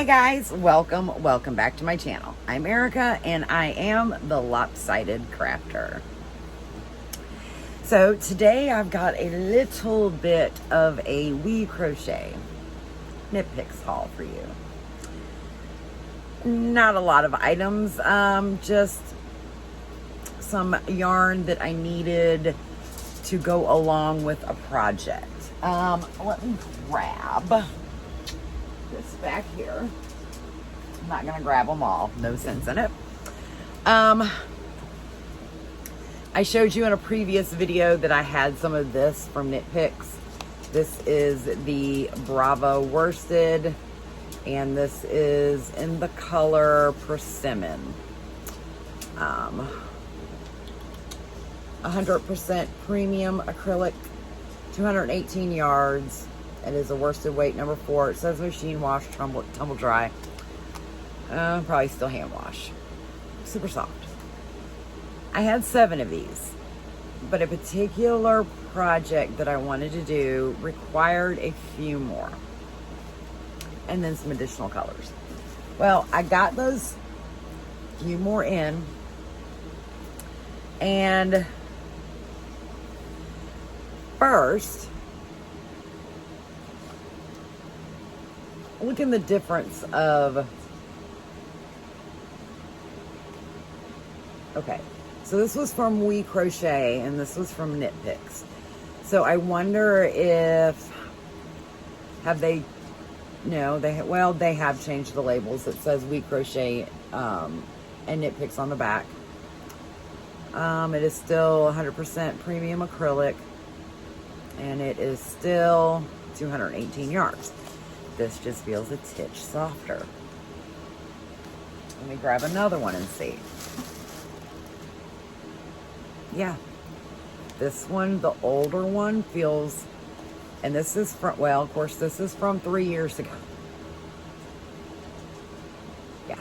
Hi guys, welcome back to my channel. I'm Erica and I am the Lopsided Crafter. So today I've got a little bit of a wee crochet knit picks haul for you. Not a lot of items, just some yarn that I needed to go along with a project. Let me grab this back here. I'm not gonna grab them all, no sense in it. I showed you in a previous video that I had some of this from Knit Picks. This is the Bravo worsted, and this is in the color Persimmon. 100% premium acrylic, 218 yards. It is a worsted weight number 4. It says machine wash, tumble dry. Probably still hand wash. Super soft. I had 7 of these, but a particular project that I wanted to do required a few more, and then some additional colors. Well, I got those few more in, and first, look in the difference of, okay, so this was from We Crochet and this was from Knit Picks. So I wonder if, have they, no, they have changed the labels. It says We Crochet and Knit Picks on the back. It is still 100% premium acrylic, and it is still 218 yards. This just feels a titch softer. Let me grab another one and see. Yeah, this one, the older one, feels, and this is from, well, of course, this is from 3 years ago. Yeah.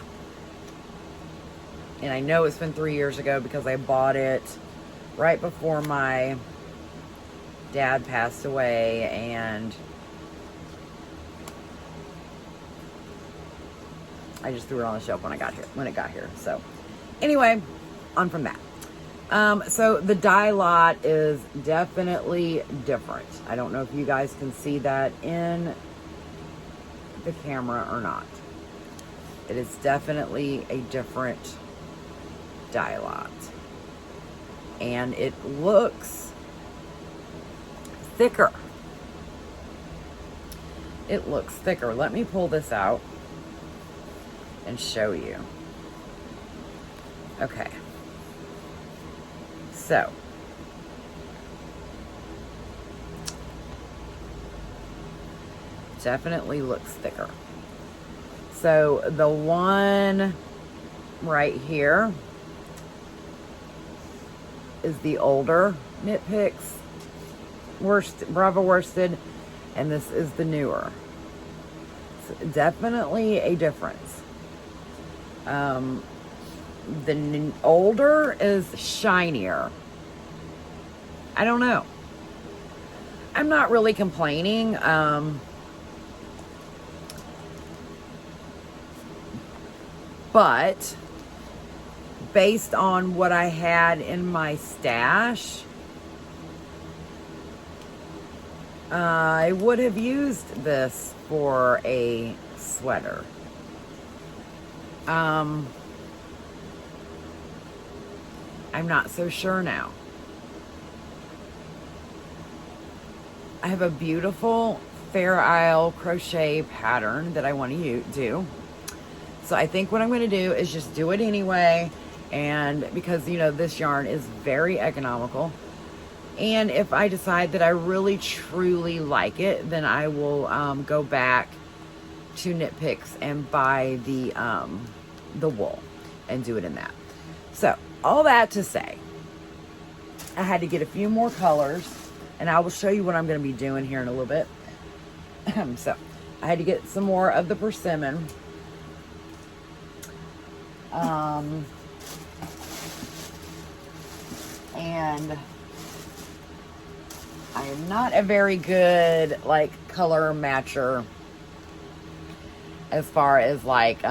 And I know it's been 3 years ago because I bought it right before my dad passed away, and I just threw it on the shelf when it got here. So anyway, on from that. So the dye lot is definitely different. I don't know if you guys can see that in the camera or not. It is definitely a different dye lot. And it looks thicker. It looks thicker. Let me pull this out and show you. Okay. So, definitely looks thicker. So the one right here is the older Knit Picks Bravo worsted, and this is the newer. So definitely a difference. The older is shinier. I don't know. I'm not really complaining. But based on what I had in my stash, I would have used this for a sweater. I'm not so sure now. I have a beautiful Fair Isle crochet pattern that I want to do. So I think what I'm going to do is just do it anyway. And because, you know, this yarn is very economical. And if I decide that I really truly like it, then I will go back to Knit Picks and buy the wool and do it in that. So all that to say, I had to get a few more colors, and I will show you what I'm going to be doing here in a little bit. So I had to get some more of the Persimmon. And I am not a very good, like, color matcher as far as like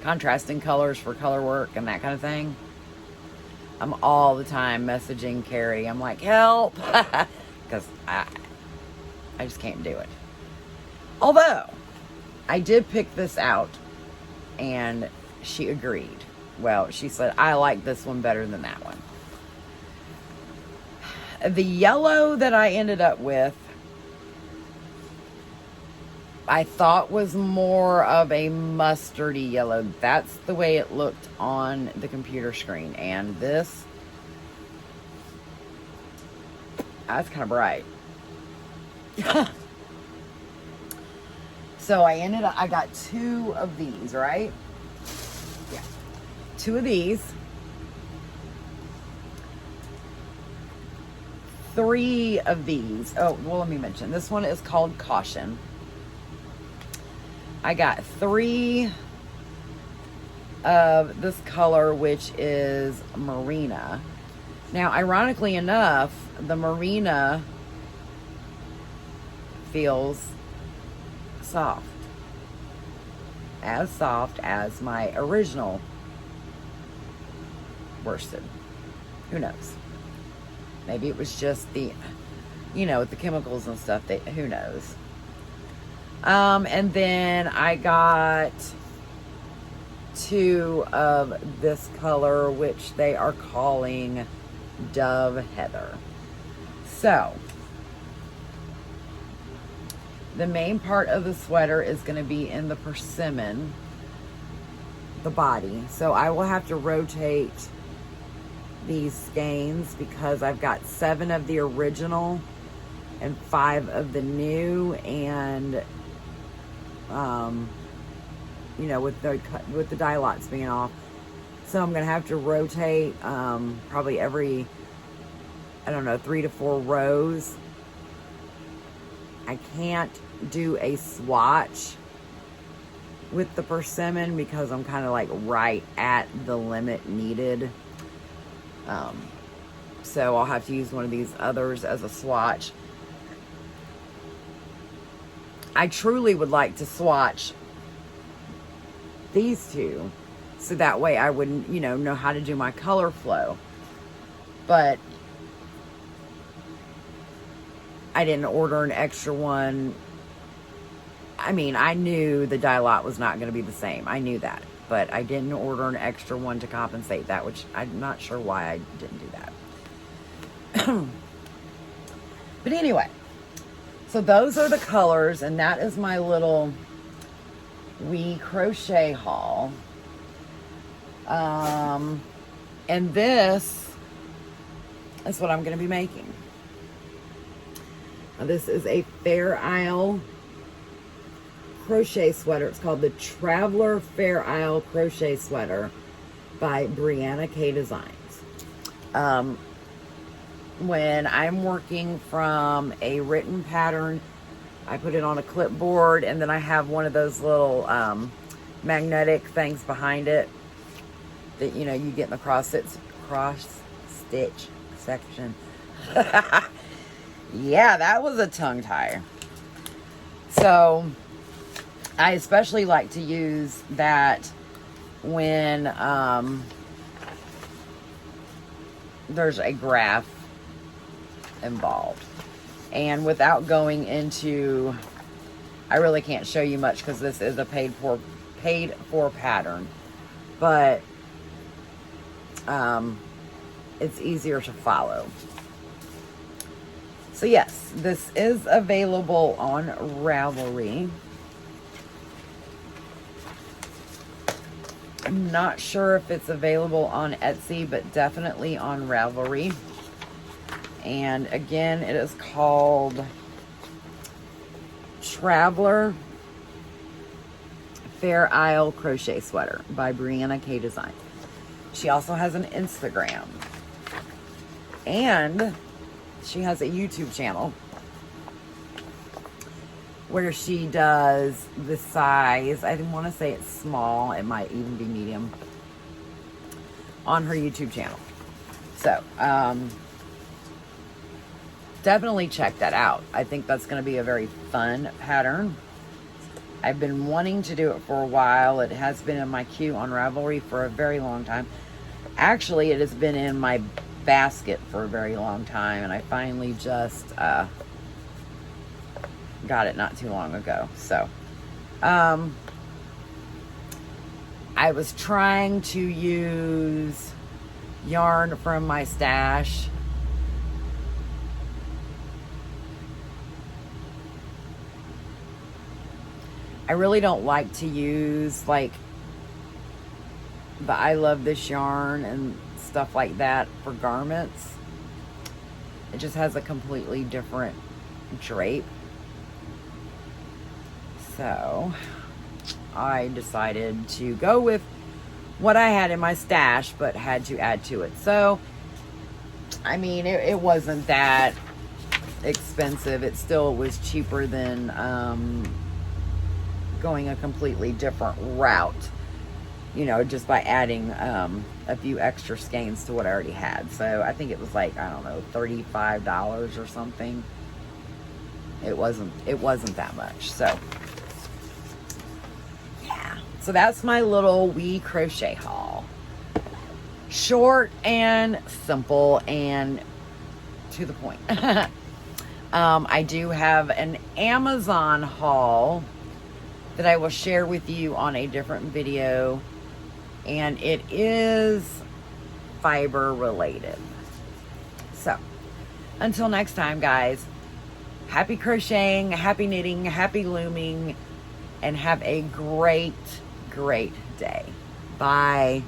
contrasting colors for color work and that kind of thing. I'm all the time messaging Carrie. I'm like, help, because I just can't do it. Although I did pick this out and she agreed. Well, she said, I like this one better than that one. The yellow that I ended up with, I thought was more of a mustardy yellow. That's the way it looked on the computer screen. And this, that's kind of bright. So I got 2 of these, right? Yeah. 2 of these. 3 of these. Oh, well, let me mention. This one is called Caution. I got 3 of this color, which is Marina. Now, ironically enough, the Marina feels soft as my original worsted. Who knows? Maybe it was just the, with the chemicals and stuff, who knows? And then I got 2 of this color, which they are calling Dove Heather. So, the main part of the sweater is going to be in the persimmon, the body. So I will have to rotate these skeins because I've got 7 of the original and 5 of the new, and with the dye lots being off, so I'm gonna have to rotate probably every, I don't know, 3 to 4 rows. I can't do a swatch with the persimmon because I'm kind of like right at the limit needed. So I'll have to use one of these others as a swatch. I truly would like to swatch these 2 so that way I would, know how to do my color flow. But I didn't order an extra one. I mean, I knew the dye lot was not going to be the same. I knew that. But I didn't order an extra one to compensate that, which I'm not sure why I didn't do that. But anyway, so those are the colors, and that is my little wee crochet haul. And this is what I'm going to be making. Now, this is a Fair Isle crochet sweater. It's called the Traveler Fair Isle Crochet Sweater by Brianna K Designs. When I'm working from a written pattern, I put it on a clipboard, and then I have one of those little magnetic things behind it that you get in the cross stitch section. Yeah, that was a tongue tie. So I especially like to use that when there's a graph involved. And without going into, I really can't show you much because this is a paid for pattern, but it's easier to follow. So yes, this is available on Ravelry. I'm not sure if it's available on Etsy, but definitely on Ravelry. And again, it is called Traveler Fair Isle Crochet Sweater by Brianna K Design. She also has an Instagram. And she has a YouTube channel where she does the size, I didn't want to say it's small, it might even be medium, on her YouTube channel. So, definitely check that out. I think that's going to be a very fun pattern. I've been wanting to do it for a while. It has been in my queue on Ravelry for a very long time. Actually, it has been in my basket for a very long time, and I finally just got it not too long ago. So I was trying to use yarn from my stash. I really don't like to use like the I Love This yarn and stuff like that for garments. It just has a completely different drape. So I decided to go with what I had in my stash, but had to add to it. So, I mean, it wasn't that expensive. It still was cheaper than going a completely different route, you know, just by adding a few extra skeins to what I already had. So I think it was like, I don't know, $35 or something. It wasn't that much. So yeah, so that's my little wee crochet haul. Short and simple and to the point. I do have an Amazon haul that I will share with you on a different video, and it is fiber related. So until next time, guys, happy crocheting, happy knitting, happy looming, and have a great day. Bye.